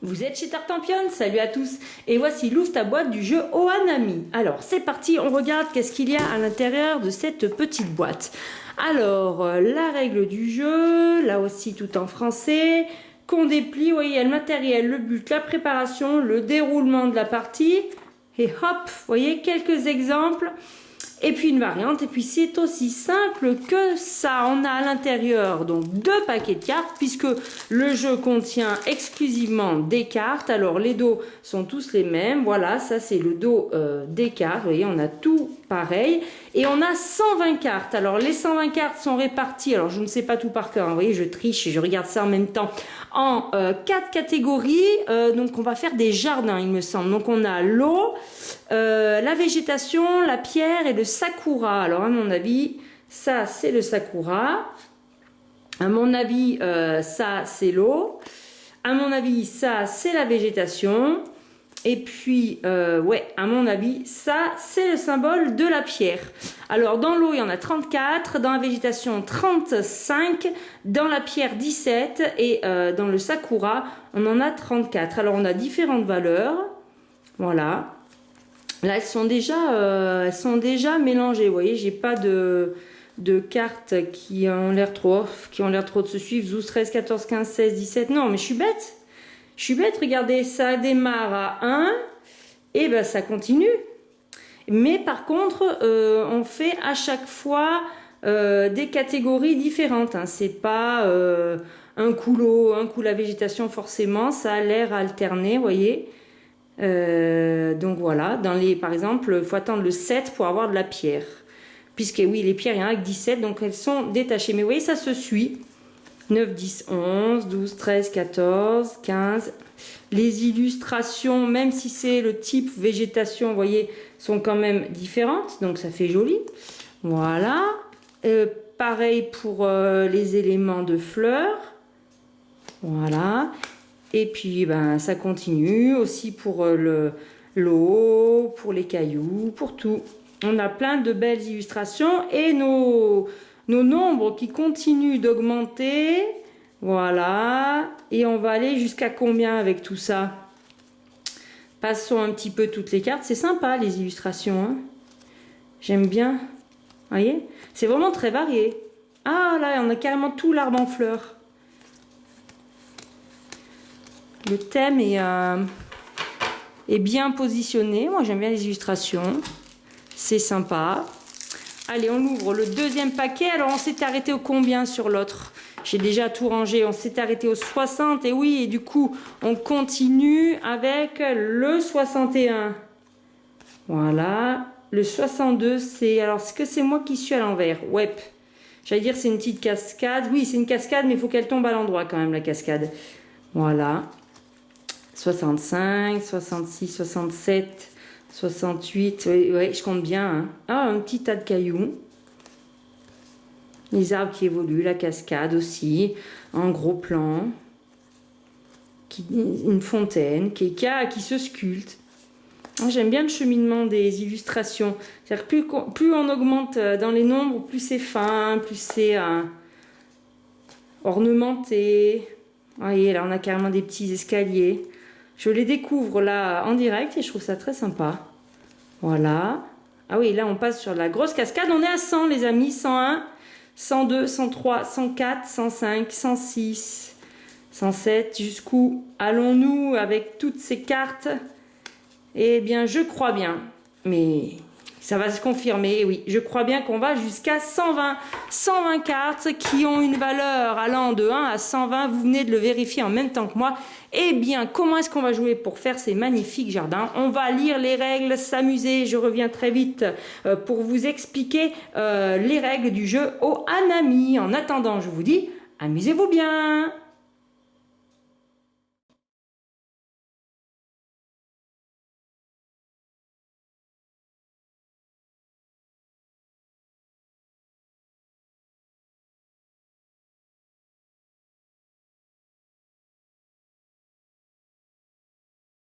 Vous êtes chez Tartampion, salut à tous. Et voici l'ouvre ta boîte du jeu Ohanami. Alors c'est parti, on regarde qu'est-ce qu'il y a à l'intérieur de cette petite boîte. Alors la règle du jeu, là aussi tout en français, qu'on déplie, vous voyez, il y a le matériel, le but, la préparation, le déroulement de la partie. Et hop, vous voyez, quelques exemples. Et puis une variante, et puis c'est aussi simple que ça. On a à l'intérieur donc 2 paquets de cartes, puisque le jeu contient exclusivement des cartes. Alors les dos sont tous les mêmes, voilà, ça c'est le dos des cartes, vous voyez, on a tout pareil. Et on a 120 cartes, alors les 120 cartes sont réparties, alors je ne sais pas tout par cœur, hein, vous voyez, je triche et je regarde ça en même temps, en 4 catégories. Donc on va faire des jardins, il me semble. Donc on a l'eau, la végétation, la pierre et le sakura. Alors à mon avis, ça c'est le sakura. À mon avis, ça c'est l'eau. À mon avis, ça c'est la végétation. Et puis, ouais, à mon avis, ça c'est le symbole de la pierre. Alors dans l'eau, il y en a 34, dans la végétation 35, dans la pierre 17 et dans le sakura, on en a 34. Alors on a différentes valeurs. Voilà. Là, elles sont déjà mélangées. Vous voyez, j'ai pas de cartes qui ont l'air trop de se suivre. 12, 13, 14, 15, 16, 17. Non, mais je suis bête. Je suis bête, regardez, ça démarre à 1 et ben ça continue. Mais par contre, on fait à chaque fois des catégories différentes. Hein. C'est pas un coup l'eau, un coup la végétation forcément. Ça a l'air alterné, vous voyez. Donc voilà, par exemple, il faut attendre le 7 pour avoir de la pierre. Puisque oui, les pierres, il y en a que 17, donc elles sont détachées. Mais vous voyez, ça se suit. 9, 10, 11, 12, 13, 14, 15. Les illustrations, même si c'est le type végétation, vous voyez, sont quand même différentes. Donc ça fait joli. Voilà. Pareil pour les éléments de fleurs. Voilà. Et puis ben, ça continue aussi pour l'eau, pour les cailloux, pour tout. On a plein de belles illustrations et nos nombres qui continuent d'augmenter. Voilà. Et on va aller jusqu'à combien avec tout ça? Passons un petit peu toutes les cartes. C'est sympa les illustrations. Hein, j'aime bien. Vous voyez? C'est vraiment très varié. Ah là, on a carrément tout l'arbre en fleurs. Le thème est bien positionné. Moi, j'aime bien les illustrations. C'est sympa. Allez, on ouvre le deuxième paquet. Alors, on s'est arrêté au combien sur l'autre? J'ai déjà tout rangé. On s'est arrêté au 60. Et oui, et du coup, on continue avec le 61. Voilà. Le 62, c'est... Alors, est-ce que c'est moi qui suis à l'envers? Ouais. J'allais dire, c'est une petite cascade. Oui, c'est une cascade, mais il faut qu'elle tombe à l'endroit quand même, la cascade. Voilà. 65, 66, 67, 68, oui, je compte bien. Hein. Ah, un petit tas de cailloux. Les arbres qui évoluent, la cascade aussi, un gros plan. Une fontaine qui se sculpte. J'aime bien le cheminement des illustrations. C'est-à-dire plus on augmente dans les nombres, plus c'est fin, plus c'est ornementé. Vous voyez, là on a carrément des petits escaliers. Je les découvre là en direct et je trouve ça très sympa. Voilà. Ah oui, là on passe sur la grosse cascade. On est à 100 les amis. 101, 102, 103, 104, 105, 106, 107. Jusqu'où allons-nous avec toutes ces cartes? Eh bien, je crois bien. Mais ça va se confirmer, oui. Je crois bien qu'on va jusqu'à 120. 120 cartes qui ont une valeur allant de 1 à 120. Vous venez de le vérifier en même temps que moi. Eh bien, comment est-ce qu'on va jouer pour faire ces magnifiques jardins? On va lire les règles, s'amuser. Je reviens très vite pour vous expliquer les règles du jeu Ohanami. En attendant, je vous dis, amusez-vous bien!